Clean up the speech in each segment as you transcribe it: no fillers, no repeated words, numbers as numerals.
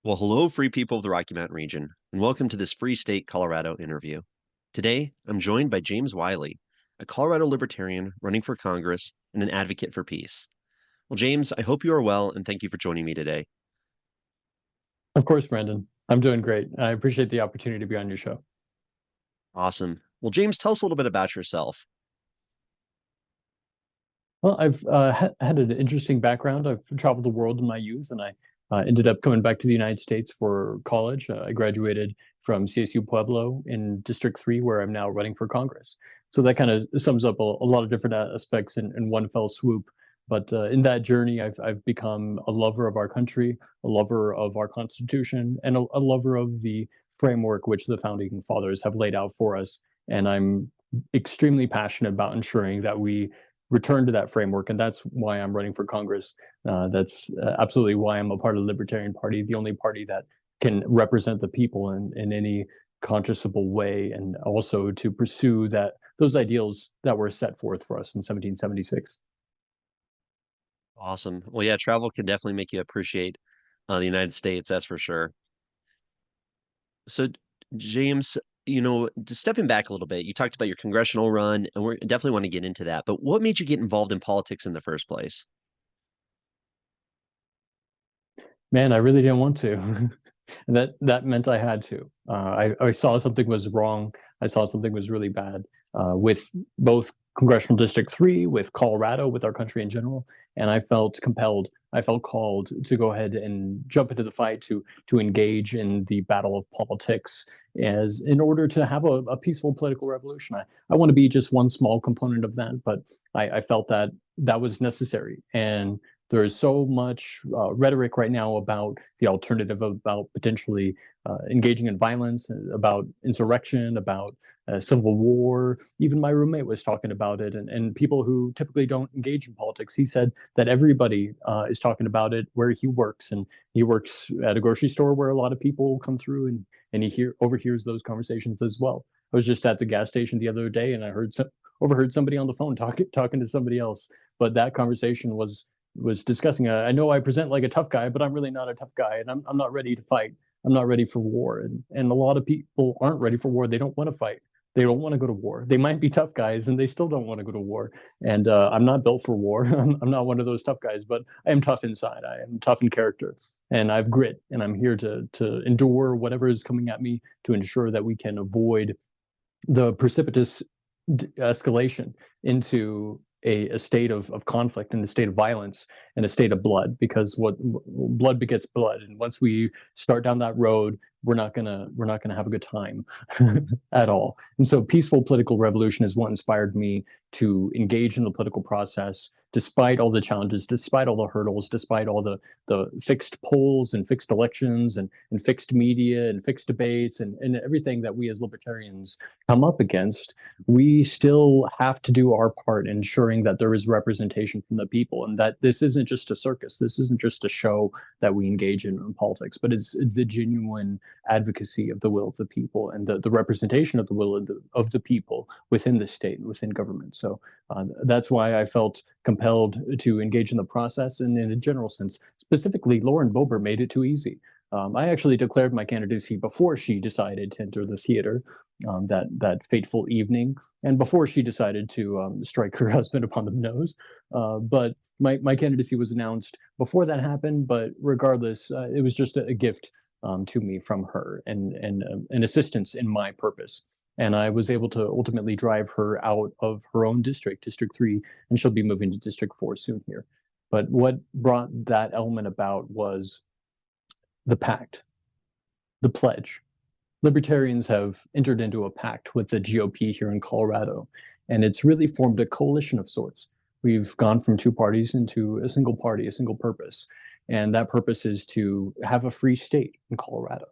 Well, hello, free people of the Rocky Mountain region, and welcome to this Free State Colorado interview. Today, I'm joined by James Wiley, a Colorado Libertarian running for Congress and an advocate for peace. Well, James, I hope you are well, and thank you for joining me today. Of course, Brandon. I'm doing great. I appreciate the opportunity to be on your show. Awesome. Well, James, tell us a little bit about yourself. Well, I've had an interesting background. I've traveled the world in my youth, and I ended up coming back to the United States for college. I graduated from CSU Pueblo in District 3, where I'm now running for Congress. So that kind of sums up a lot of different aspects in one fell swoop. But in that journey, I've become a lover of our country, a lover of our Constitution, and a lover of the framework which the founding fathers have laid out for us. And I'm extremely passionate about ensuring that we return to that framework, and that's why I'm running for Congress. That's absolutely why I'm a part of the Libertarian Party, the only party that can represent the people in any conscionable way, and also to pursue those ideals that were set forth for us in 1776. Awesome. Well, yeah, travel can definitely make you appreciate the United States, that's for sure. So, James, just stepping back a little bit, you talked about your congressional run, and we definitely want to get into that. But what made you get involved in politics in the first place? Man, I really didn't want to. And that meant I had to. I saw something was wrong. I saw something was really bad with both Congressional District 3, with Colorado, with our country in general. And I felt compelled, I felt called to go ahead and jump into the fight, to engage in the battle of politics as in order to have a peaceful political revolution. I want to be just one small component of that, but I felt that that was necessary. And there is so much rhetoric right now about the alternative, about potentially engaging in violence, about insurrection, about civil war. Even my roommate was talking about it, and people who typically don't engage in politics. He said that everybody is talking about it where he works, and he works at a grocery store where a lot of people come through, and he overhears those conversations as well. I was just at the gas station the other day, and I overheard somebody on the phone talking to somebody else. But that conversation was discussing. I know I present like a tough guy, but I'm really not a tough guy, and I'm not ready to fight. I'm not ready for war, and a lot of people aren't ready for war. They don't want to fight. They don't want to go to war. They might be tough guys, and they still don't want to go to war. And I'm not built for war. I'm not one of those tough guys, but I am tough inside. I am tough in character, and I have grit, and I'm here to endure whatever is coming at me to ensure that we can avoid the precipitous escalation into a state of conflict and a state of violence and a state of blood, because what blood begets blood, and once we start down that road, we're not gonna have a good time at all. And so peaceful political revolution is what inspired me to engage in the political process, despite all the challenges, despite all the hurdles, despite all the fixed polls and fixed elections and fixed media and fixed debates and everything that we as libertarians come up against. We still have to do our part in ensuring that there is representation from the people, and that this isn't just a circus. This isn't just a show that we engage in politics, but it's the genuine advocacy of the will of the people, and the representation of the will of the people within the state and within government. So that's why I felt compelled to engage in the process. And in a general sense, specifically, Lauren Boebert made it too easy. I actually declared my candidacy before she decided to enter the theater that fateful evening, and before she decided to strike her husband upon the nose. But my candidacy was announced before that happened. But regardless, it was just a gift to me from her, and an assistance in my purpose. And I was able to ultimately drive her out of her own district, District 3, and she'll be moving to District 4 soon here. But what brought that element about was the pact, the pledge. Libertarians have entered into a pact with the GOP here in Colorado, and it's really formed a coalition of sorts. We've gone from two parties into a single party, a single purpose, and that purpose is to have a free state in Colorado.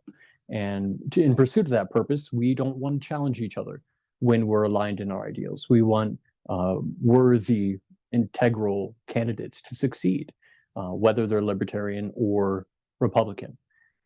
And in pursuit of that purpose, we don't want to challenge each other when we're aligned in our ideals. We want worthy, integral candidates to succeed, whether they're libertarian or Republican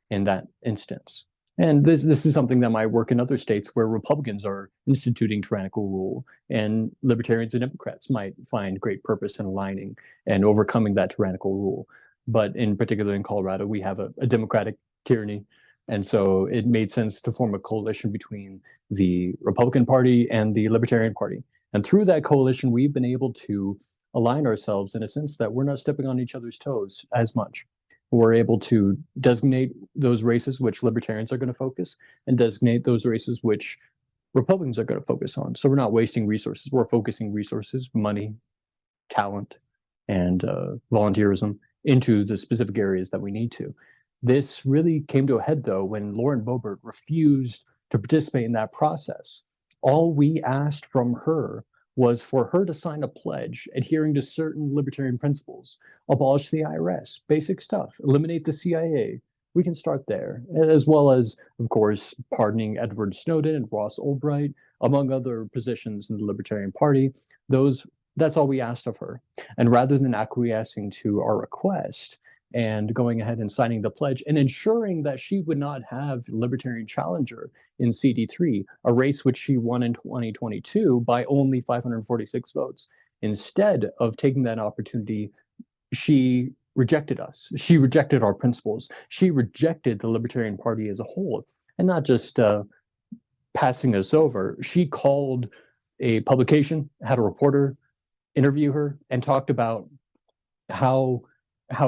in that instance. And this is something that might work in other states where Republicans are instituting tyrannical rule, and libertarians and Democrats might find great purpose in aligning and overcoming that tyrannical rule. but in particular in Colorado, we have a democratic tyranny. And so it made sense to form a coalition between the Republican Party and the Libertarian Party. And through that coalition, we've been able to align ourselves in a sense that we're not stepping on each other's toes as much. We're able to designate those races which libertarians are going to focus and designate those races which Republicans are going to focus on. So we're not wasting resources. We're focusing resources, money, talent, and volunteerism into the specific areas that we need to. This really came to a head, though, when Lauren Boebert refused to participate in that process. All we asked from her was for her to sign a pledge adhering to certain libertarian principles, abolish the IRS, basic stuff, eliminate the CIA. We can start there, as well as, of course, pardoning Edward Snowden and Ross Ulbright, among other positions in the Libertarian Party. That's all we asked of her. And rather than acquiescing to our request and going ahead and signing the pledge and ensuring that she would not have Libertarian challenger in CD3, a race which she won in 2022 by only 546 votes, instead of taking that opportunity, she rejected us. She rejected our principles. She rejected the Libertarian Party as a whole, and not just passing us over. She called a publication, had a reporter interview her, and talked about how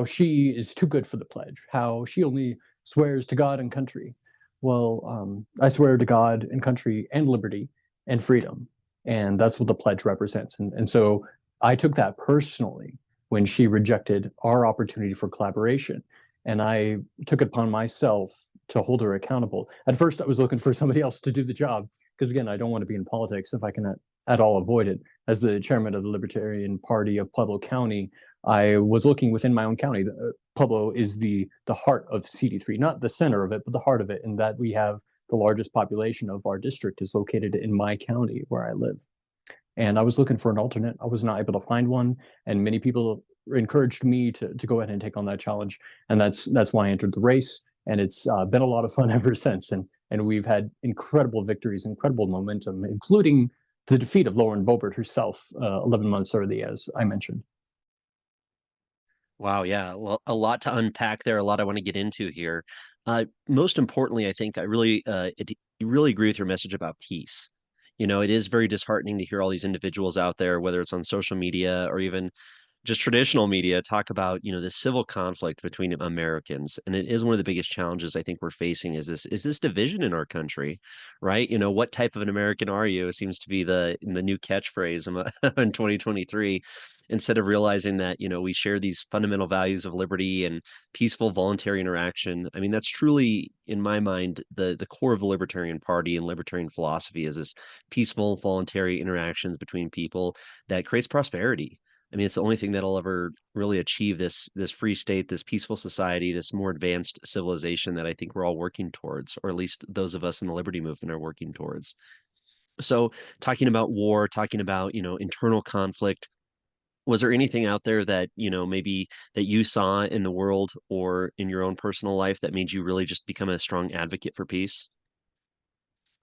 she is too good for the pledge, how she only swears to God and country. Well, I swear to God and country and liberty and freedom, and that's what the pledge represents. And so I took that personally when she rejected our opportunity for collaboration, and I took it upon myself to hold her accountable. At first, I was looking for somebody else to do the job because, again, I don't want to be in politics if I can at all avoid it. As the chairman of the Libertarian Party of Pueblo County, I was looking within my own county. Pueblo is the heart of CD3, not the center of it, but the heart of it, and that we have the largest population of our district is located in my county where I live. And I was looking for an alternate. I was not able to find one, and many people encouraged me to go ahead and take on that challenge, and that's why I entered the race. And it's been a lot of fun ever since. And we've had incredible victories, incredible momentum, including the defeat of Lauren Boebert herself 11 months early, as I mentioned. Wow, yeah, well, a lot to unpack there, a lot I want to get into here. Most importantly, I think you really agree with your message about peace. You know, it is very disheartening to hear all these individuals out there, whether it's on social media or even just traditional media, talk about, you know, this civil conflict between Americans. And it is one of the biggest challenges I think we're facing is this division in our country, right? You know, what type of an American are you? It seems to be the new catchphrase in 2023. Instead of realizing that, you know, we share these fundamental values of liberty and peaceful voluntary interaction. I mean, that's truly, in my mind, the core of the Libertarian Party and libertarian philosophy is this peaceful voluntary interactions between people that creates prosperity. I mean, it's the only thing that'll ever really achieve this free state, this peaceful society, this more advanced civilization that I think we're all working towards, or at least those of us in the liberty movement are working towards. So, talking about war, talking about, you know, internal conflict, was there anything out there that, you know, maybe that you saw in the world or in your own personal life that made you really just become a strong advocate for peace?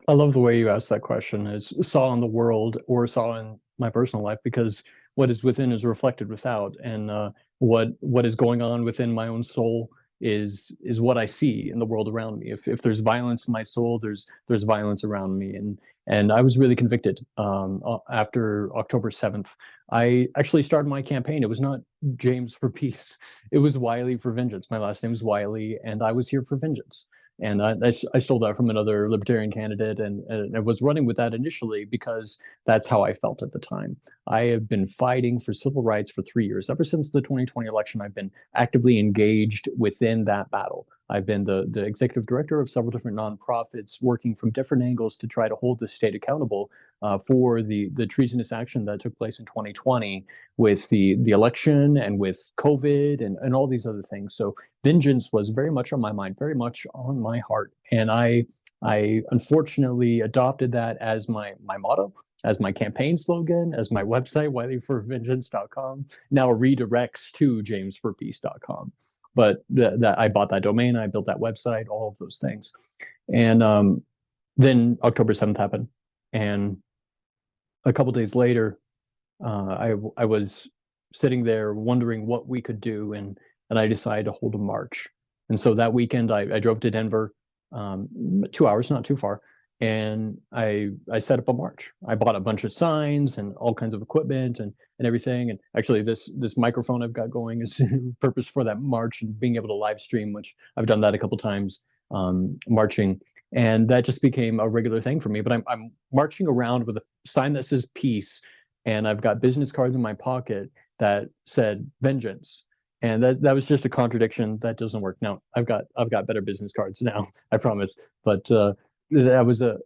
I love the way you asked that question. Is saw in the world or saw in my personal life, because what is within is reflected without, and what is going on within my own soul is what I see in the world around me. If there's violence in my soul, there's violence around me, and I was really convicted after October 7th. I actually started my campaign. It was not James for Peace. It was Wiley for Vengeance. My last name is Wiley, and I was here for vengeance. And I stole that from another libertarian candidate, and I was running with that initially because that's how I felt at the time. I have been fighting for civil rights for 3 years. Ever since the 2020 election, I've been actively engaged within that battle. I've been the executive director of several different nonprofits, working from different angles to try to hold the state accountable for the treasonous action that took place in 2020 with the election and with COVID and all these other things. So vengeance was very much on my mind, very much on my heart, and I unfortunately adopted that as my motto, as my campaign slogan, as my website, wileyforvengeance.com, now redirects to jamesforpeace.com. But that I bought that domain, I built that website, all of those things. And then October 7th happened. And a couple days later, I was sitting there wondering what we could do. And and I decided to hold a march. And so that weekend, I drove to Denver, 2 hours, not too far, and I set up a march. I bought a bunch of signs and all kinds of equipment and everything. And actually, this microphone I've got going is purpose for that march and being able to live stream, which I've done that a couple times, marching, and that just became a regular thing for me. But I'm marching around with a sign that says peace, and I've got business cards in my pocket that said vengeance. And that was just a contradiction. That doesn't work. Now I've got better business cards now, I promise. But that was a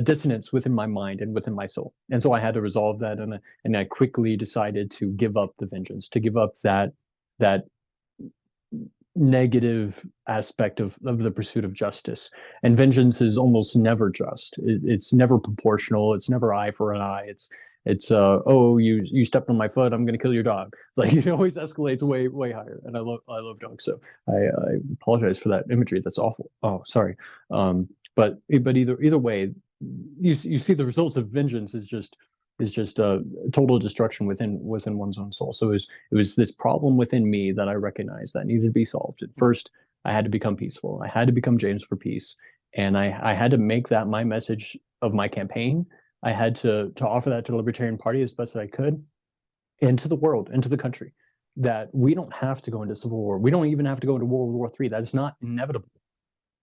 dissonance within my mind and within my soul. And so I had to resolve that, and I quickly decided to give up the vengeance, to give up that negative aspect of the pursuit of justice. And vengeance is almost never just. It's never proportional. It's never eye for an eye. It's oh, you stepped on my foot, I'm going to kill your dog. Like, it always escalates way higher. And I love dogs, so I apologize for that imagery. That's awful. Oh, sorry. But either way, you see the results of vengeance is just total destruction within one's own soul. So it was this problem within me that I recognized that needed to be solved. At first, I had to become peaceful. I had to become James for Peace, and I had to make that my message of my campaign. I had to offer that to the Libertarian Party as best as I could, and to the world, and to the country, that we don't have to go into civil war. We don't even have to go into World War III. That's not inevitable.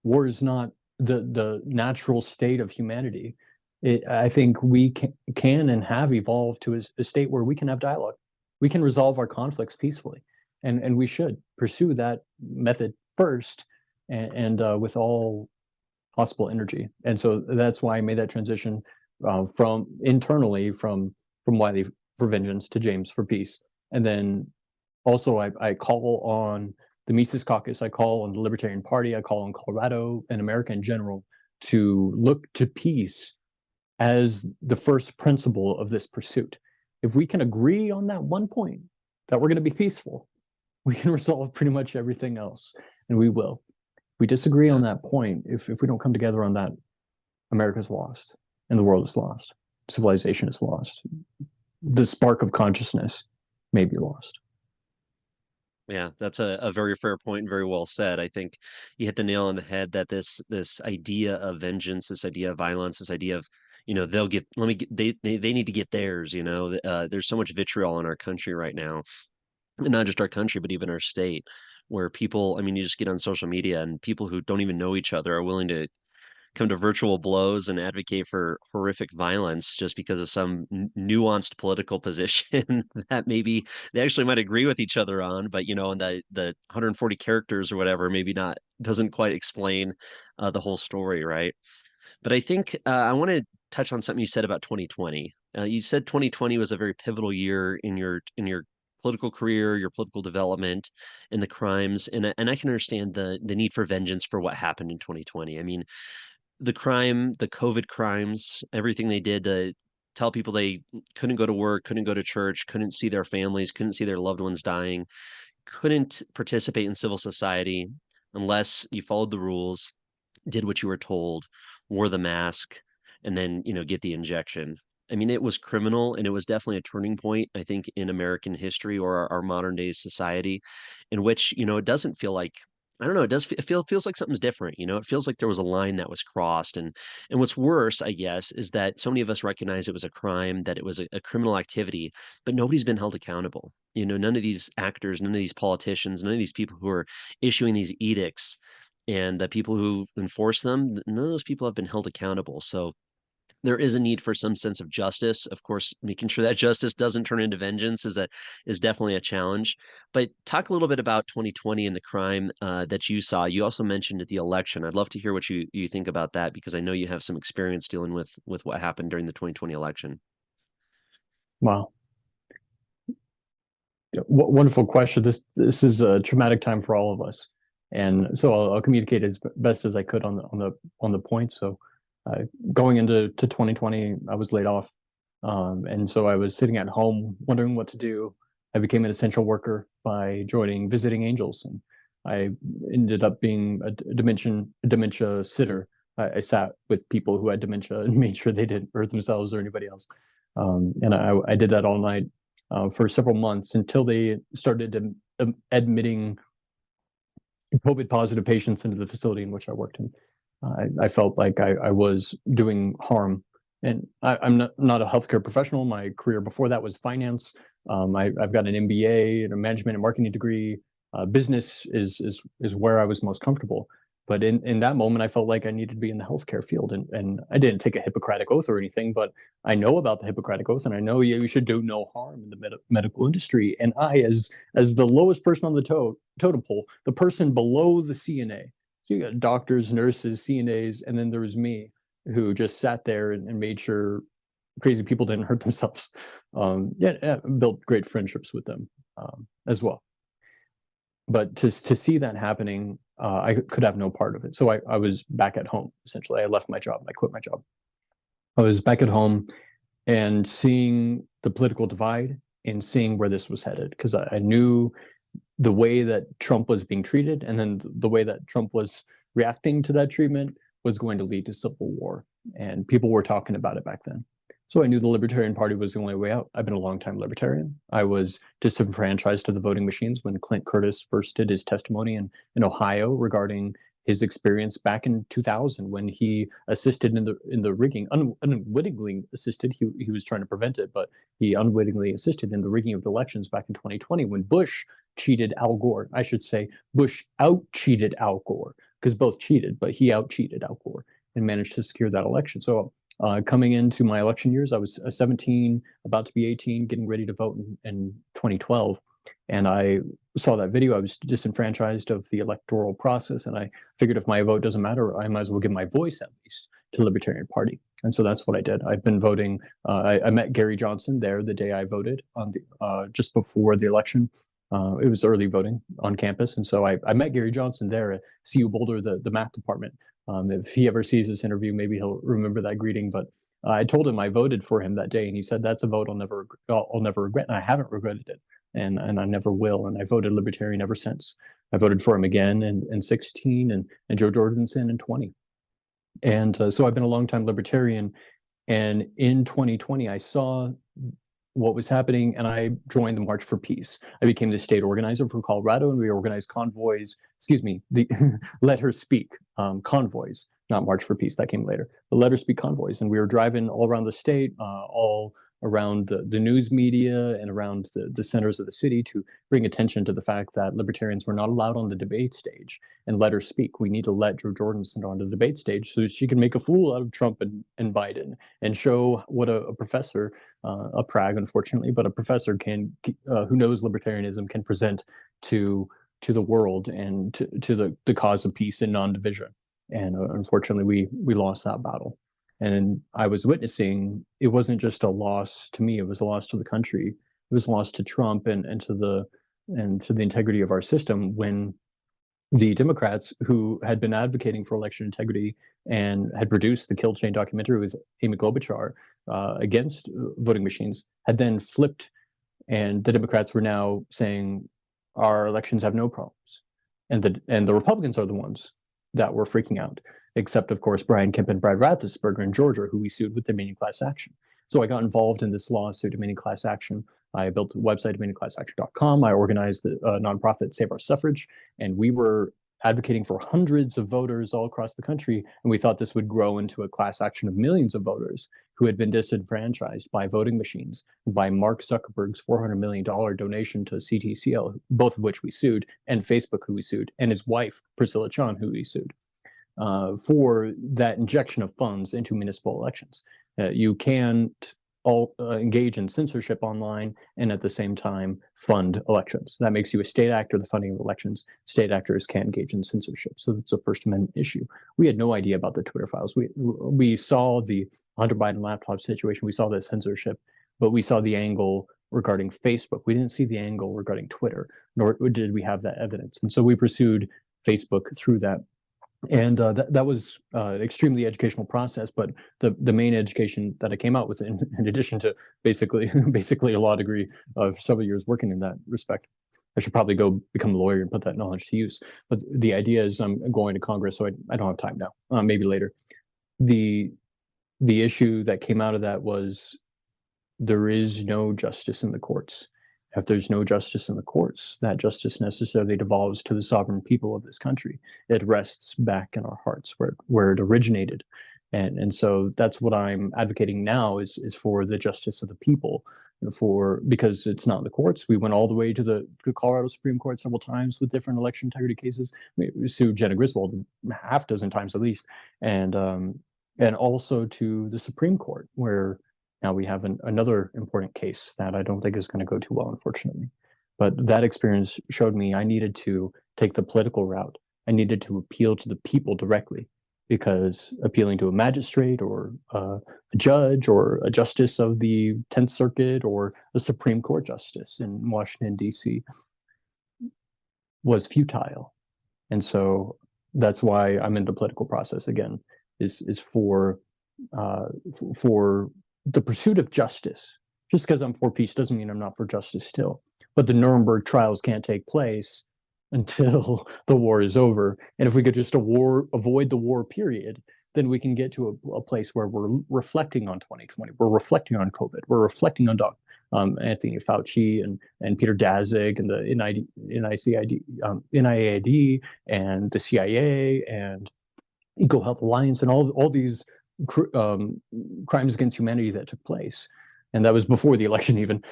War is not the natural state of humanity. I think we can and have evolved to a state where we can have dialogue. We can resolve our conflicts peacefully, and we should pursue that method first, and with all possible energy. And so that's why I made that transition from internally from Wiley for vengeance to James for peace. And then also I call on the Mises Caucus, I call on the Libertarian Party, I call on Colorado and America in general to look to peace as the first principle of this pursuit. If we can agree on that one point, that we're going to be peaceful, we can resolve pretty much everything else, and we will. If we disagree on that point, if we don't come together on that, America's lost, and the world is lost. Civilization is lost. The spark of consciousness may be lost. Yeah, that's a very fair point and very well said. I think you hit the nail on the head that this idea of vengeance, this idea of violence, this idea of, they'll get, let me get, they need to get theirs, there's so much vitriol in our country right now, and not just our country, but even our state, where people, I mean, you just get on social media and people who don't even know each other are willing to come to virtual blows and advocate for horrific violence just because of some nuanced political position that maybe they actually might agree with each other on, but in the 140 characters or whatever, maybe not, doesn't quite explain the whole story, right? But I think I want to touch on something you said about 2020. You said 2020 was a very pivotal year in your political career, your political development, and the crimes, and I can understand the need for vengeance for what happened in 2020. I mean, the crime, the COVID crimes, everything they did to tell people they couldn't go to work, couldn't go to church, couldn't see their families, couldn't see their loved ones dying, couldn't participate in civil society unless you followed the rules, did what you were told, wore the mask, and then, get the injection. I mean, it was criminal, and it was definitely a turning point, I think, in American history or our modern day society, in which, it doesn't feel like, I don't know, it feels like something's different, it feels like there was a line that was crossed. And what's worse, I guess, is that so many of us recognize it was a crime, that it was a criminal activity, but nobody's been held accountable. None of these actors, none of these politicians, none of these people who are issuing these edicts, and the people who enforce them, none of those people have been held accountable. So there is a need for some sense of justice. Of course, making sure that justice doesn't turn into vengeance is definitely a challenge. But talk a little bit about 2020 and the crime that you saw. You also mentioned the election. I'd love to hear what you think about that, because I know you have some experience dealing with what happened during the 2020 election. Wow. Wonderful question. This is a traumatic time for all of us, and so I'll communicate as best as I could on the point. So, going into 2020, I was laid off, and so I was sitting at home wondering what to do. I became an essential worker by joining Visiting Angels, and I ended up being a dementia sitter. I sat with people who had dementia and made sure they didn't hurt themselves or anybody else, and I did that all night. for several months until they started admitting COVID positive patients into the facility in which I worked in. I felt like I was doing harm. And I'm not a healthcare professional. My career before that was finance. I've got an MBA and a management and marketing degree. Business is where I was most comfortable. But in that moment, I felt like I needed to be in the healthcare field. And I didn't take a Hippocratic oath or anything, but I know about the Hippocratic oath, and I know you should do no harm in the medical industry. And as the lowest person on the totem pole, the person below the CNA. So you got doctors, nurses, CNAs, and then there was me, who just sat there and made sure crazy people didn't hurt themselves. Built great friendships with them as well. But to see that happening, I could have no part of it. So I was back at home, essentially. I left my job. I quit my job. I was back at home and seeing the political divide and seeing where this was headed, because I knew the way that Trump was being treated, and then the way that Trump was reacting to that treatment was going to lead to civil war. And people were talking about it back then. So I knew the Libertarian Party was the only way out. I've been a longtime Libertarian. I was disenfranchised to the voting machines when Clint Curtis first did his testimony in Ohio regarding his experience back in 2000 when he assisted in the rigging, unwittingly assisted. He was trying to prevent it, but he unwittingly assisted in the rigging of the elections back in 2020 when Bush cheated Al Gore. I should say Bush out-cheated Al Gore, because both cheated, but he out-cheated Al Gore and managed to secure that election. So coming into my election years, I was 17, about to be 18, getting ready to vote in 2012. And I saw that video. I was disenfranchised of the electoral process, and I figured if my vote doesn't matter, I might as well give my voice at least to the Libertarian Party. And so that's what I did. I've been voting. I met Gary Johnson there the day I voted on the just before the election. It was early voting on campus, and so I met Gary Johnson there at CU Boulder, the math department. If he ever sees this interview, maybe he'll remember that greeting. But I told him I voted for him that day, and he said that's a vote I'll never regret, and I haven't regretted it, and I never will. And I voted Libertarian ever since. I voted for him again in 16 and Joe Jorgensen in 20. And so I've been a longtime Libertarian. And in 2020, I saw what was happening, and I joined the March for Peace. I became the state organizer for Colorado, and we organized convoys, the Let Her Speak convoys, not March for Peace, that came later. The Let Her Speak convoys, and we were driving all around the state, all around the news media and around the centers of the city to bring attention to the fact that libertarians were not allowed on the debate stage and let her speak. We need to let Jo Jorgensen on the debate stage so she can make a fool out of Trump and Biden and show what a professor, a Prague, unfortunately, but a professor can, who knows libertarianism, can present to the world and to the cause of peace and non-division. And unfortunately, we lost that battle. And I was witnessing, it wasn't just a loss to me, it was a loss to the country. It was a loss to Trump and to the integrity of our system when the Democrats who had been advocating for election integrity and had produced the Kill Chain documentary with Amy Klobuchar against voting machines had then flipped, and the Democrats were now saying our elections have no problems. And the Republicans are the ones that were freaking out, except of course Brian Kemp and Brad Raffensperger in Georgia, who we sued with demanding class action. So I got involved in this lawsuit demanding class action. I built a website, demandingclassaction.com. I organized the nonprofit Save Our Suffrage, and we were advocating for hundreds of voters all across the country. And we thought this would grow into a class action of millions of voters who had been disenfranchised by voting machines, by Mark Zuckerberg's $400 million donation to CTCL, both of which we sued, and Facebook, who we sued, and his wife, Priscilla Chan, who we sued. For that injection of funds into municipal elections. You can't engage in censorship online and at the same time fund elections. That makes you a state actor, the funding of elections. State actors can't engage in censorship. So it's a First Amendment issue. We had no idea about the Twitter files. We saw the Hunter Biden laptop situation. We saw the censorship, but we saw the angle regarding Facebook. We didn't see the angle regarding Twitter, nor did we have that evidence. And so we pursued Facebook through that. And that was an extremely educational process, but the main education that I came out with, in addition to basically a law degree of several years working in that respect, I should probably go become a lawyer and put that knowledge to use. But the idea is I'm going to Congress, so I don't have time now, maybe later. The issue that came out of that was there is no justice in the courts. If there's no justice in the courts, that justice necessarily devolves to the sovereign people of this country. It rests back in our hearts where it originated. And so that's what I'm advocating now is for the justice of the people, for because it's not the courts. We went all the way to the Colorado Supreme Court several times with different election integrity cases. We sued Jenna Griswold half dozen times at least, and also to the Supreme Court, where now we have another important case that I don't think is going to go too well, unfortunately. But that experience showed me I needed to take the political route. I needed to appeal to the people directly, because appealing to a magistrate or a judge or a justice of the 10th Circuit or a Supreme Court justice in Washington, D.C. was futile. And so that's why I'm in the political process again, is for the pursuit of justice. Just because I'm for peace doesn't mean I'm not for justice still. But the Nuremberg trials can't take place until the war is over. And if we could just avoid the war period, then we can get to a place where we're reflecting on 2020. We're reflecting on COVID. We're reflecting on Anthony Fauci and Peter Daszak and the NIAID and the CIA and Eco Health Alliance and all these crimes against humanity that took place. And that was before the election even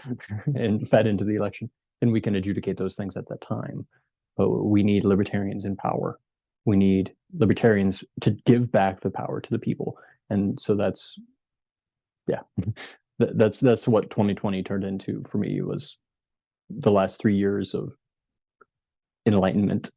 and fed into the election. Then we can adjudicate those things at that time. But we need libertarians in power. We need libertarians to give back the power to the people. And so that's what 2020 turned into for me. Was the last 3 years of enlightenment.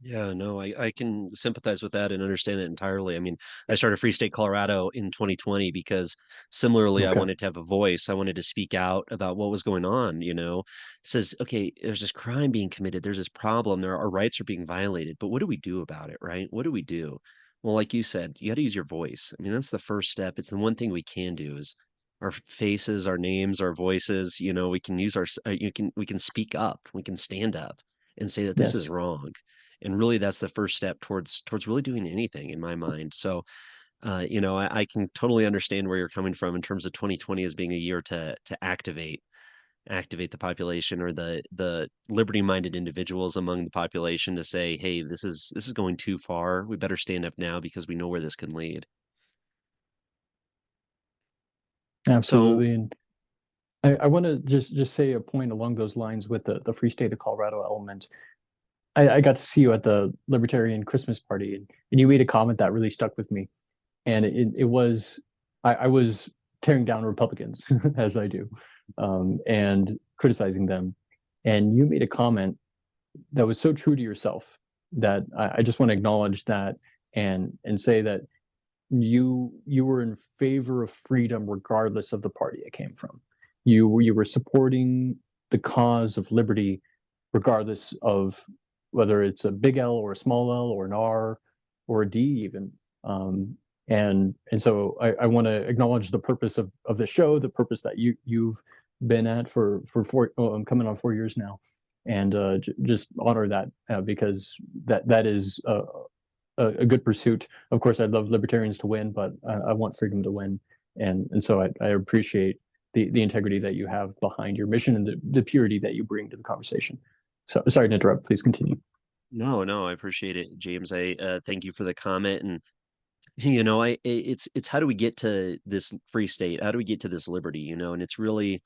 Yeah, no, I can sympathize with that and understand it entirely. I mean, I started Free State Colorado in 2020 because similarly, I Okay. wanted to have a voice. I wanted to speak out about what was going on, It says, okay, there's this crime being committed, there's this problem, our rights are being violated, but what do we do about it, right? What do we do? Well, like you said, you got to use your voice. I mean, that's the first step. It's the one thing we can do is our faces, our names, our voices, we can use we can speak up, we can stand up and say that this is Yes. wrong, and really that's the first step towards really doing anything in my mind. So I can totally understand where you're coming from in terms of 2020 as being a year to activate the population, or the liberty minded individuals among the population, to say, hey, this is going too far, we better stand up now because we know where this can lead. So Absolutely. And I want to just say a point along those lines with the Free State of Colorado element. I got to see you at the Libertarian Christmas party, and you made a comment that really stuck with me. And it was I was tearing down Republicans as I do, and criticizing them. And you made a comment that was so true to yourself that I just want to acknowledge that and say that you were in favor of freedom regardless of the party it came from. You were supporting the cause of liberty regardless of whether it's a big L or a small L or an R or a D even. And so I want to acknowledge the purpose of the show, the purpose that you've been at for I'm coming on 4 years now, and just honor that, because that is a good pursuit. Of course, I'd love libertarians to win, but I want freedom to win, and so I appreciate the integrity that you have behind your mission and the purity that you bring to the conversation. So sorry to interrupt. Please continue. no, I appreciate it, James. I thank you for the comment. And it's how do we get to this free state? How do we get to this liberty? And it's really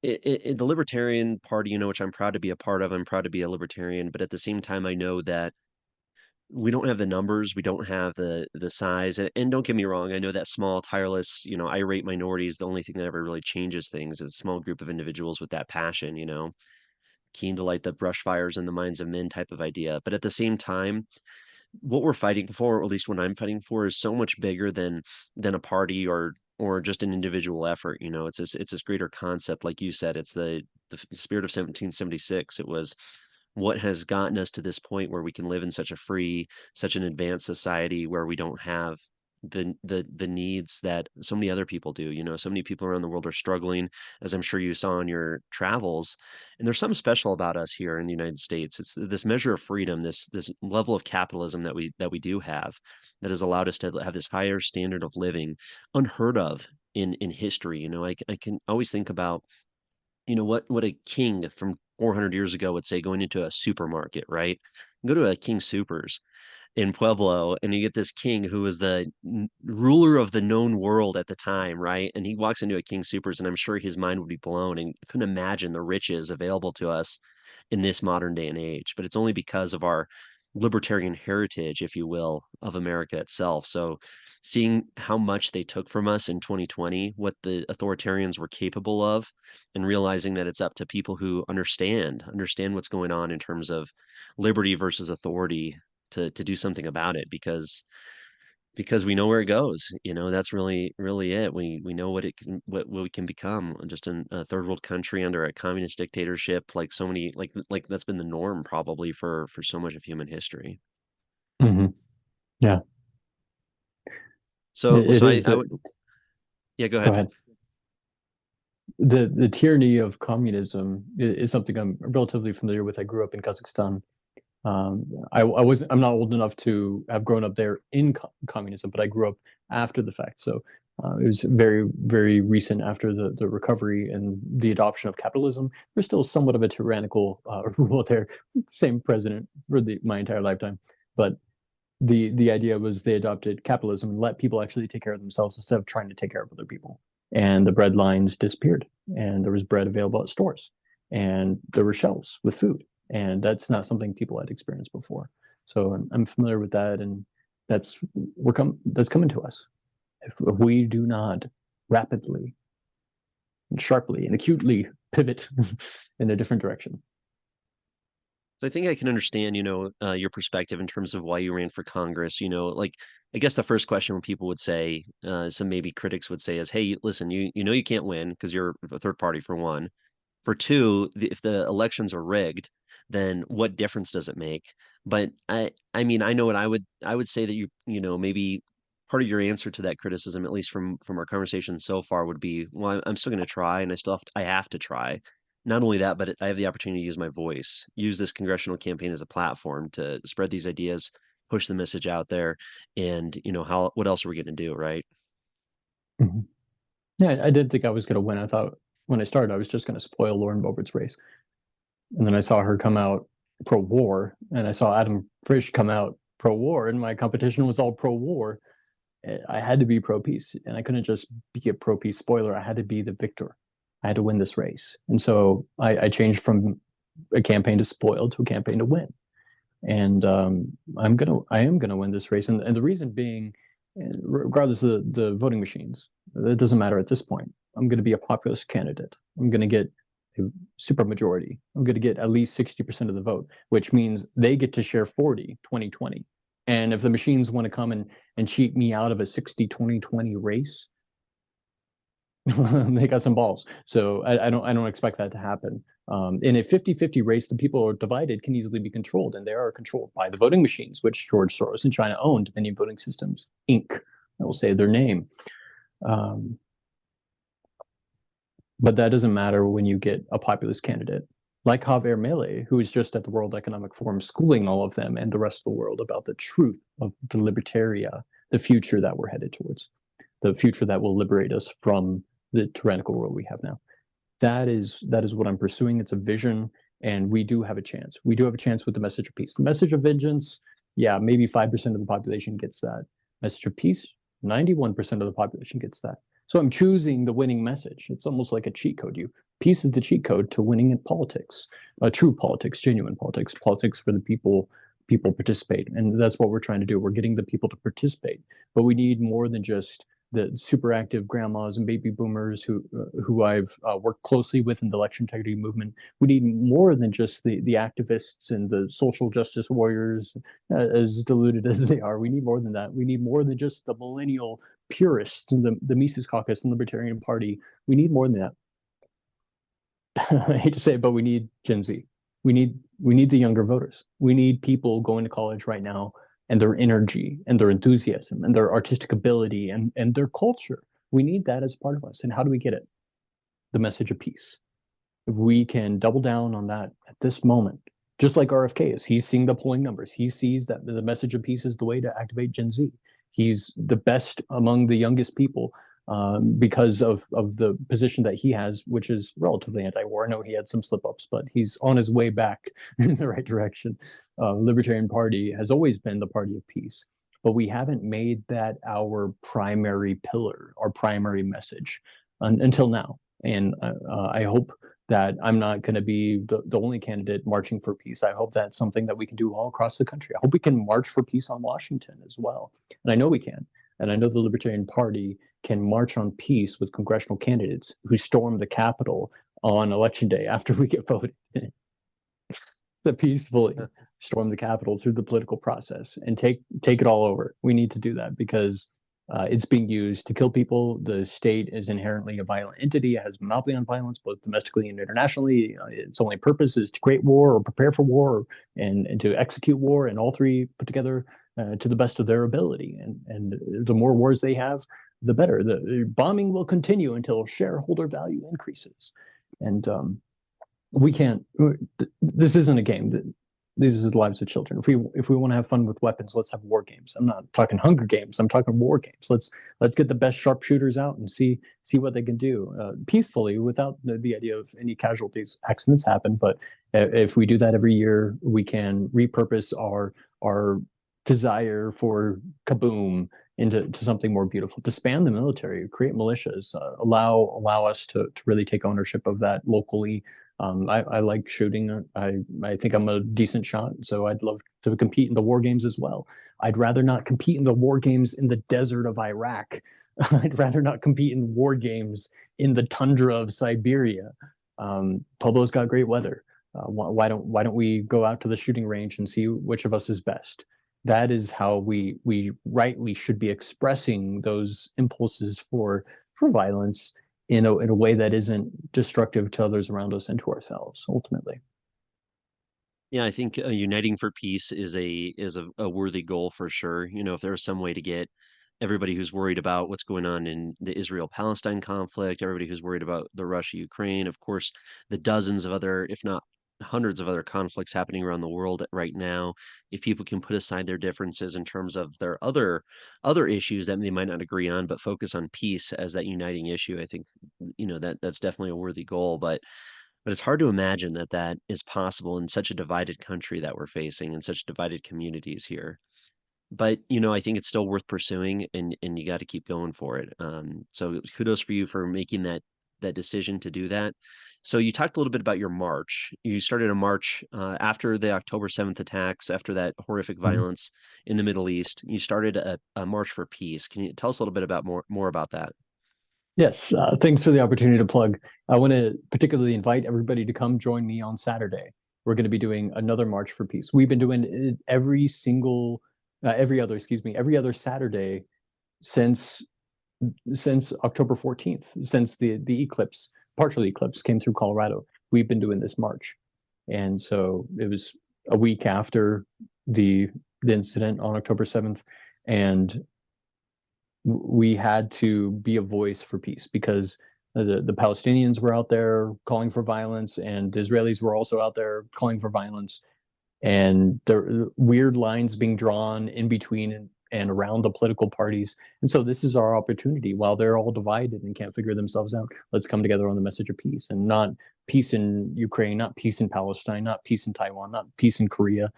the Libertarian Party, which I'm proud to be a part of. I'm proud to be a libertarian, but at the same time, I know that we don't have the numbers, we don't have the size, and don't get me wrong, I know that small, tireless, irate minority is the only thing that ever really changes things. Is a small group of individuals with that passion, keen to light the brush fires in the minds of men type of idea. But at the same time, what we're fighting for, or at least what I'm fighting for, is so much bigger than a party or just an individual effort. It's this greater concept. Like you said, it's the spirit of 1776. It was what has gotten us to this point where we can live in such a free, such an advanced society where we don't have the needs that so many other people do. So many people around the world are struggling, as I'm sure you saw in your travels. And there's something special about us here in the United States. It's this measure of freedom, this level of capitalism that we do have, that has allowed us to have this higher standard of living, unheard of in history. I can always think about, what a king from 400 years ago would say going into a supermarket, right? Go to a King Supers in Pueblo, and you get this king who was the ruler of the known world at the time, right? And he walks into a King Supers, and I'm sure his mind would be blown and couldn't imagine the riches available to us in this modern day and age. But it's only because of our libertarian heritage, if you will, of America itself. So seeing how much they took from us in 2020, what the authoritarians were capable of, and realizing that it's up to people who understand what's going on in terms of liberty versus authority to do something about it, because we know where it goes. That's really it. We know what we can become, just in a third world country under a communist dictatorship, like so many, like that's been the norm probably for so much of human history. Hmm. Yeah, So it so is I that. would, yeah, go Go ahead. ahead. The tyranny of communism is something I'm relatively familiar with. I grew up in Kazakhstan. I'm not old enough to have grown up there in communism, but I grew up after the fact. So it was very, very recent after the recovery and the adoption of capitalism. There's still somewhat of a tyrannical rule there. Same president for my entire lifetime, but the idea was they adopted capitalism and let people actually take care of themselves instead of trying to take care of other people. And the bread lines disappeared, and there was bread available at stores, and there were shelves with food, and that's not something people had experienced before. So I'm familiar with that, and that's coming to us if we do not rapidly and sharply and acutely pivot in a different direction. So I think I can understand, your perspective in terms of why you ran for Congress. Like, I guess the first question when people would say, some maybe critics would say is, hey, listen, you can't win because you're a third party, for one. For two, if the elections are rigged, then what difference does it make? But I mean, I know what I would say that maybe part of your answer to that criticism, at least from our conversation so far, would be, well, I'm still going to try, and I have to try. Not only that, but I have the opportunity to use my voice, use this congressional campaign as a platform to spread these ideas, push the message out there, and what else are we going to do, right? Mhm. Yeah, I didn't think I was going to win. I thought when I started, I was just going to spoil Lauren Boebert's race. And then I saw her come out pro-war, and I saw Adam Frisch come out pro-war, and my competition was all pro-war. I had to be pro-peace, and I couldn't just be a pro-peace spoiler. I had to be the victor. I had to win this race, and so I changed from a campaign to spoil to a campaign to win. And I am gonna win this race, and the reason being, regardless of the voting machines, it doesn't matter at this point. I'm gonna be a populist candidate. I'm gonna get a super majority. I'm gonna get at least 60% of the vote, which means they get to share 40, 20, 20. And if the machines want to come and cheat me out of a 60, 20, 20 race, they got some balls. So I don't expect that to happen. In a 50-50 race, the people who are divided can easily be controlled, and they are controlled by the voting machines, which George Soros and China owned many voting systems, Inc. I will say their name. Um, but that doesn't matter when you get a populist candidate like Javier Milei, who is just at the World Economic Forum schooling all of them and the rest of the world about the truth of the libertaria, the future that we're headed towards, the future that will liberate us from the tyrannical world we have now. That is what I'm pursuing. It's a vision, and we do have a chance. We do have a chance with the message of peace. The message of vengeance, yeah, maybe 5% of the population gets that. Message of peace, 91% of the population gets that. So I'm choosing the winning message. It's almost like a cheat code. Peace is the cheat code to winning in politics, true politics, genuine politics, politics for the people. People participate, and that's what we're trying to do. We're getting the people to participate, but we need more than just the super active grandmas and baby boomers who I've worked closely with in the election integrity movement. We need more than just the activists and the social justice warriors, as deluded as they are. We need more than that. We need more than just the millennial purists and the Mises Caucus and Libertarian Party. We need more than that. I hate to say it, but we need Gen Z. We need the younger voters. We need people going to college right now and their energy and their enthusiasm and their artistic ability and their culture. We need that as part of us. And how do we get it? The message of peace. If we can double down on that at this moment, just like RFK is, he's seeing the polling numbers. He sees that the message of peace is the way to activate Gen Z. He's the best among the youngest people because of the position that he has, which is relatively anti-war. I know he had some slip-ups, but he's on his way back in the right direction. Libertarian Party has always been the party of peace, but we haven't made that our primary pillar, our primary message until now. And I hope that I'm not going to be the only candidate marching for peace. I hope that's something that we can do all across the country. I hope we can march for peace on Washington as well. And I know we can. And I know the Libertarian Party can march on peace with congressional candidates who storm the Capitol on election day after we get voted. To peacefully storm the Capitol through the political process and take it all over. We need to do that because it's being used to kill people. The state is inherently a violent entity. It has a monopoly on violence, both domestically and internationally. Its only purpose is to create war or prepare for war and to execute war, and all three put together to the best of their ability. And the more wars they have, the better. The bombing will continue until shareholder value increases. And we can't. This isn't a game. These are the lives of children. If we want to have fun with weapons, let's have war games. I'm not talking Hunger Games. I'm talking war games. Let's get the best sharpshooters out and see what they can do peacefully without the idea of any casualties. Accidents happen, but if we do that every year, we can repurpose our desire for kaboom into something more beautiful. Disband the military, create militias, allow us to really take ownership of that locally. I like shooting. I think I'm a decent shot, so I'd love to compete in the war games as well. I'd rather not compete in the war games in the desert of Iraq. I'd rather not compete in war games in the tundra of Siberia. Pueblo's got great weather. Why don't we go out to the shooting range and see which of us is best? That is how we rightly should be expressing those impulses for violence in a way that isn't destructive to others around us and to ourselves, ultimately. Yeah, I think uniting for peace is a worthy goal for sure. If there was some way to get everybody who's worried about what's going on in the Israel-Palestine conflict, everybody who's worried about the Russia-Ukraine, of course, the dozens of other, if not hundreds of other conflicts happening around the world right now, if people can put aside their differences in terms of their other issues that they might not agree on, but focus on peace as that uniting issue, I think that's definitely a worthy goal. But it's hard to imagine that that is possible in such a divided country that we're facing and such divided communities here. But I think it's still worth pursuing, and you got to keep going for it. So kudos for you for making that decision to do that. So you talked a little bit about your march. You started a march after the October 7th attacks, after that horrific Mhm. violence in the Middle East. You started a march for peace. Can you tell us a little bit about more about that? Yes, thanks for the opportunity to plug. I want to particularly invite everybody to come join me on Saturday. We're going to be doing another March for Peace. We've been doing it every other Saturday since October 14th, since the eclipse, partial eclipse came through Colorado. We've been doing this march. And so it was a week after the incident on October 7th. And we had to be a voice for peace because the Palestinians were out there calling for violence, and the Israelis were also out there calling for violence. And there are weird lines being drawn in between and around the political parties. And so this is our opportunity. While they're all divided and can't figure themselves out, let's come together on the message of peace, and not peace in Ukraine, not peace in Palestine, not peace in Taiwan, not peace in Korea,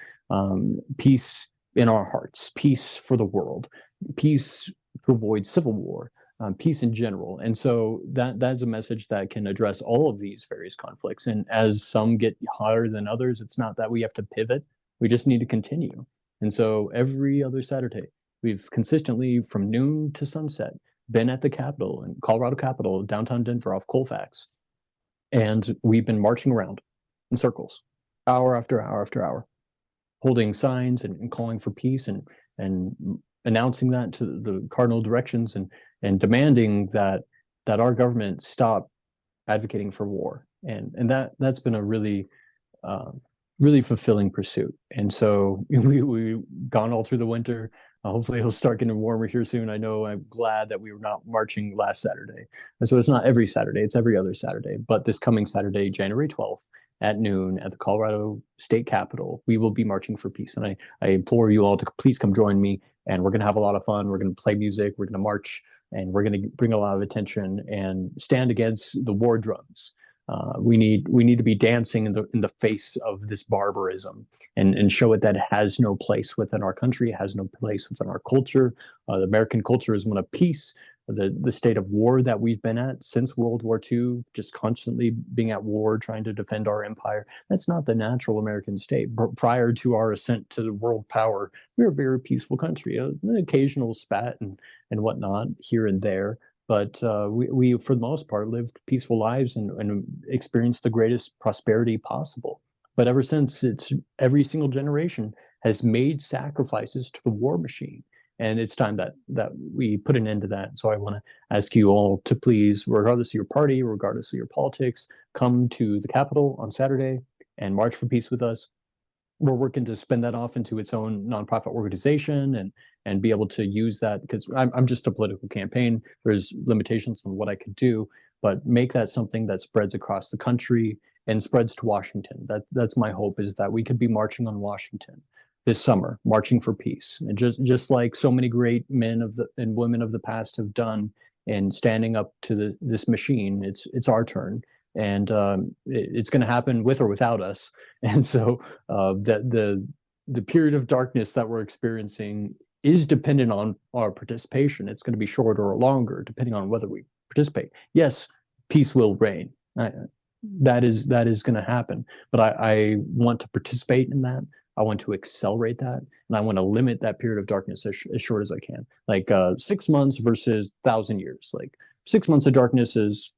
peace in our hearts, peace for the world, peace to avoid civil war, peace in general. And so that's a message that can address all of these various conflicts. And as some get hotter than others, it's not that we have to pivot. We just need to continue. And so every other Saturday, we've consistently from noon to sunset been at the Capitol in Colorado Capitol, downtown Denver off Colfax. And we've been marching around in circles, hour after hour after hour, holding signs and calling for peace and announcing that to the cardinal directions and demanding that our government stop advocating for war. And that's been a really really fulfilling pursuit. And so we gone all through the winter. Hopefully it'll start getting warmer here soon. I know I'm glad that we were not marching last Saturday. And so it's not every Saturday, it's every other Saturday. But this coming Saturday, January 12th at noon at the Colorado State Capitol, we will be marching for peace. And I implore you all to please come join me. And we're going to have a lot of fun. We're going to play music. We're going to march and we're going to bring a lot of attention and stand against the war drums. We need to be dancing in the face of this barbarism, and show it that it has no place within our country, it has no place within our culture. The American culture is one of peace. The state of war that we've been at since World War II, just constantly being at war, trying to defend our empire, that's not the natural American state. Prior to our ascent to the world power, we were a very peaceful country. An occasional spat and whatnot here and there, but we, for the most part, lived peaceful lives and experienced the greatest prosperity possible. But ever since, it's every single generation has made sacrifices to the war machine, and it's time that we put an end to that. So I want to ask you all to please, regardless of your party, regardless of your politics, come to the Capitol on Saturday and march for peace with us. We're working to spin that off into its own nonprofit organization and be able to use that, because I'm just a political campaign. There's limitations on what I could do, but make that something that spreads across the country and spreads to Washington. That's my hope, is that we could be marching on Washington this summer, marching for peace, and just like so many great men of the and women of the past have done, and standing up to this machine. It's our turn, and it's going to happen with or without us. And so the period of darkness that we're experiencing is dependent on our participation. It's going to be shorter or longer depending on whether we participate. Yes, peace will reign. That is going to happen. But I want to participate in that. I want to accelerate that, and I want to limit that period of darkness as short as I can. Like 6 months versus 1,000 years. Like 6 months of darkness is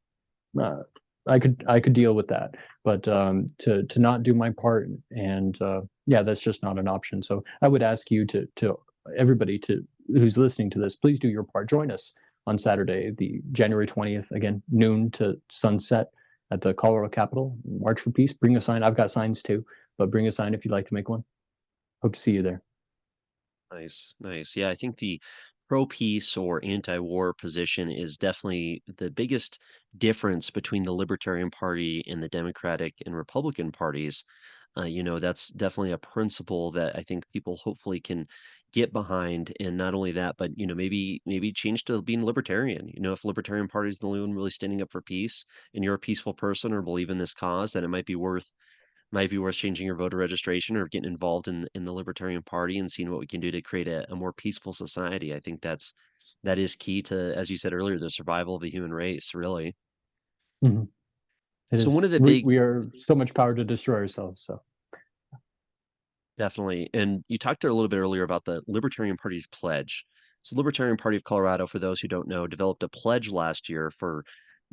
I could deal with that, but to not do my part, and yeah, that's just not an option. So I would ask you to everybody who's listening to this, please do your part. Join us on Saturday, the January 20th, again, noon to sunset at the Colorado Capitol. March for Peace. Bring a sign. I've got signs too, but bring a sign if you'd like to make one. Hope to see you there. Nice, nice. Yeah, I think the pro-peace or anti-war position is definitely the biggest difference between the Libertarian Party and the Democratic and Republican parties. That's definitely a principle that I think people hopefully can get behind. And not only that, but maybe change to being libertarian. If Libertarian Party is the only one really standing up for peace, and you're a peaceful person or believe in this cause, then it might be worth changing your voter registration or getting involved in the Libertarian Party and seeing what we can do to create a more peaceful society. I think that is key to, as you said earlier, the survival of the human race, really. Mhm. It So one is. of the We big we are so much power to destroy ourselves. So Definitely. And you talked a little bit earlier about the Libertarian Party's pledge. So, Libertarian Party of Colorado, for those who don't know, developed a pledge last year for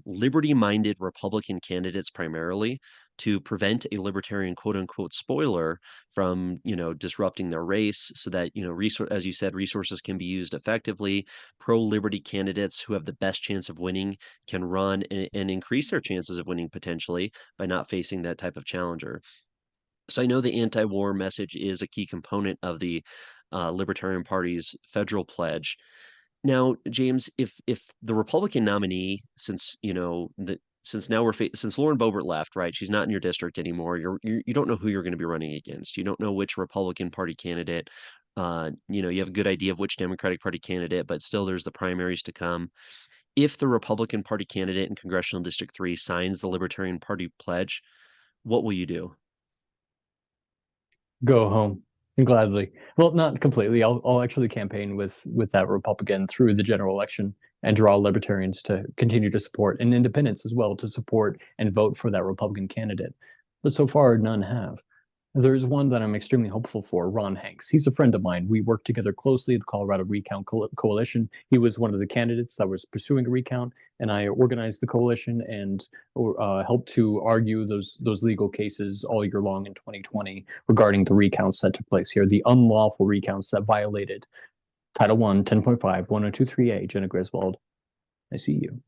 liberty-minded Republican candidates primarily to prevent a libertarian quote unquote spoiler from, disrupting their race so that, as you said, resources can be used effectively. Pro-liberty candidates who have the best chance of winning can run and increase their chances of winning potentially by not facing that type of challenger. So I know the anti-war message is a key component of the Libertarian Party's federal pledge. Now, James, if the Republican nominee, since Lauren Boebert left, right? She's not in your district anymore. You don't know who you're going to be running against. You don't know which Republican Party candidate. You have a good idea of which Democratic Party candidate, but still there's the primaries to come. If the Republican Party candidate in Congressional District 3 signs the Libertarian Party pledge, what will you do? go home and gladly. Well, not completely. I'll actually campaign with that Republican through the general election and draw libertarians to continue to support, and independents as well to support and vote for that Republican candidate. But so far, none have. There's one that I'm extremely hopeful for, Ron Hanks. He's a friend of mine. We worked together closely at the Colorado Recount Coalition. He was one of the candidates that was pursuing a recount, and I organized the coalition and helped to argue those legal cases all year long in 2020 regarding the recounts that took place here, the unlawful recounts that violated Title I, 10.5, 1023A, Jenna Griswold. I see you.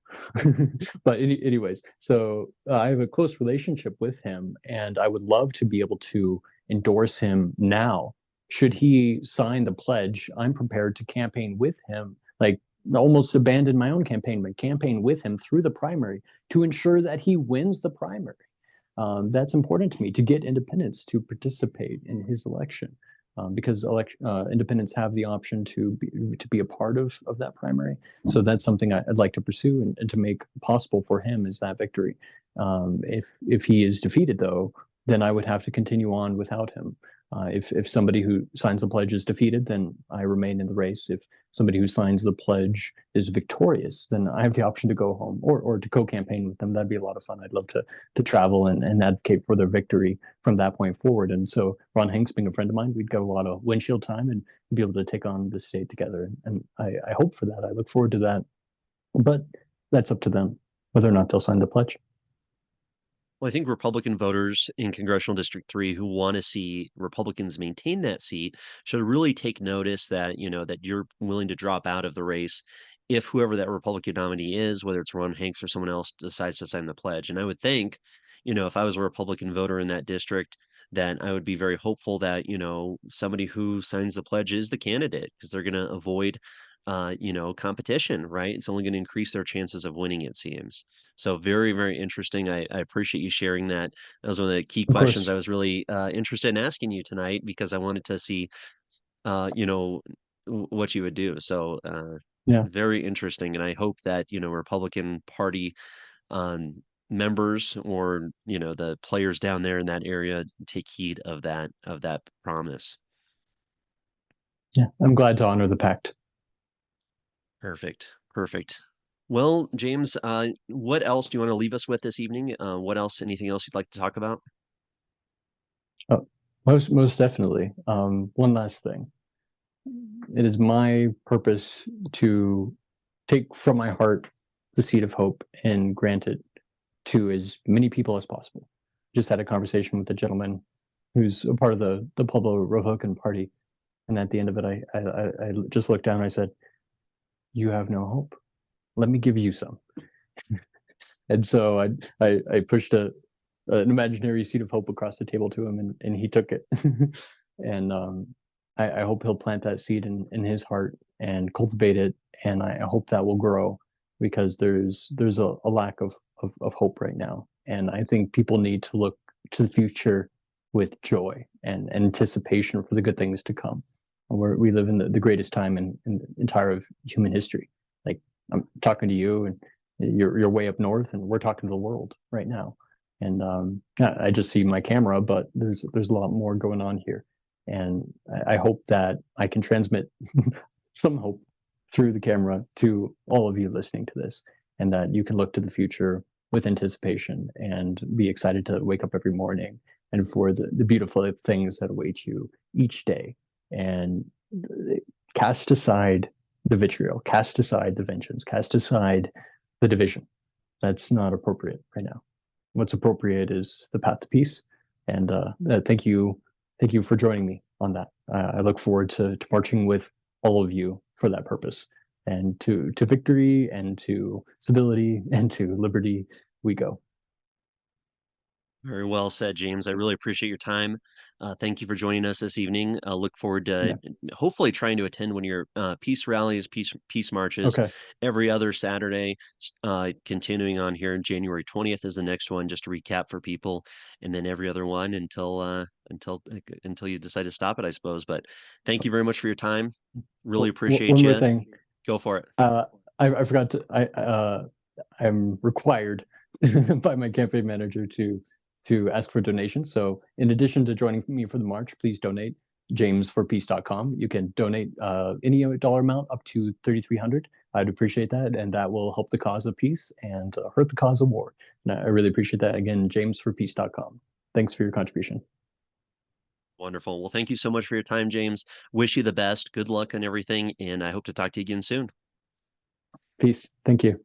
But anyways, so I have a close relationship with him, and I would love to be able to endorse him now. Should he sign the pledge, I'm prepared to campaign with him, like almost abandon my own campaign, but campaign with him through the primary to ensure that he wins the primary. That's important to me, to get independents to participate in his election. because independents have the option to be a part of that primary. So that's something I'd like to pursue and to make possible for him is that victory. If he is defeated, though, then I would have to continue on without him. If somebody who signs the pledge is defeated, then I remain in the race. If somebody who signs the pledge is victorious, then I have the option to go home or to co-campaign with them. That'd be a lot of fun. I'd love to travel and advocate for their victory from that point forward. And so Ron Hanks being a friend of mine, we'd get a lot of windshield time and be able to take on the state together. And I hope for that. I look forward to that. But that's up to them whether or not they'll sign the pledge. Well, I think Republican voters in Congressional District 3 who want to see Republicans maintain that seat should really take notice that, that you're willing to drop out of the race if whoever that Republican nominee is, whether it's Ron Hanks or someone else, decides to sign the pledge. And I would think, if I was a Republican voter in that district, then I would be very hopeful that, somebody who signs the pledge is the candidate because they're going to avoid competition, right? It's only going to increase their chances of winning, it seems. So very, very interesting. I appreciate you sharing that. That was one of the key Of questions course. I was really interested in asking you tonight because I wanted to see, what you would do. So Yeah. very interesting. And I hope that, Republican Party members or, the players down there in that area take heed of that promise. Yeah. I'm glad to honor the pact. Perfect. Perfect. Well, James, what else do you want to leave us with this evening? What else? Anything else you'd like to talk about? Oh, most definitely. One last thing. It is my purpose to take from my heart the seed of hope and grant it to as many people as possible. Just had a conversation with a gentleman who's a part of the Pueblo Republican Party, and at the end of it, I just looked down and I said, "You have no hope. Let me give you some." And so I pushed an imaginary seed of hope across the table to him, and he took it. And I hope he'll plant that seed in his heart and cultivate it, and I hope that will grow because there's a lack of hope right now, and I think people need to look to the future with joy and anticipation for the good things to come. We live in the greatest time in the entire of human history. Like I'm talking to you, and you're way up north, and we're talking to the world right now. And I just see my camera, but there's a lot more going on here, and I hope that I can transmit some hope through the camera to all of you listening to this, and that you can look to the future with anticipation and be excited to wake up every morning and for the beautiful things that await you each day. And cast aside the vitriol, cast aside the vengeance, cast aside the division. That's not appropriate right now. What's appropriate is the path to peace. And thank you for joining me on that. I look forward to marching with all of you for that purpose, and to victory and to civility and to liberty we go. Very well said, James. I really appreciate your time. Thank you for joining us this evening. I look forward to Yeah. hopefully trying to attend one of your peace rallies, peace marches Okay. every other Saturday. Continuing on here, January 20th is the next one, just to recap for people, and then every other one until you decide to stop it, I suppose. But thank you very much for your time. Really appreciate One more you. thing. Go for it. I forgot to. I'm required by my campaign manager to ask for donations. So in addition to joining me for the march, please donate jamesforpeace.com. You can donate any dollar amount up to 3,300. I'd appreciate that, and that will help the cause of peace and hurt the cause of war. And I really appreciate that. Again, jamesforpeace.com. Thanks for your contribution. Wonderful. Well, thank you so much for your time, James. Wish you the best. Good luck on everything, and I hope to talk to you again soon. Peace. Thank you.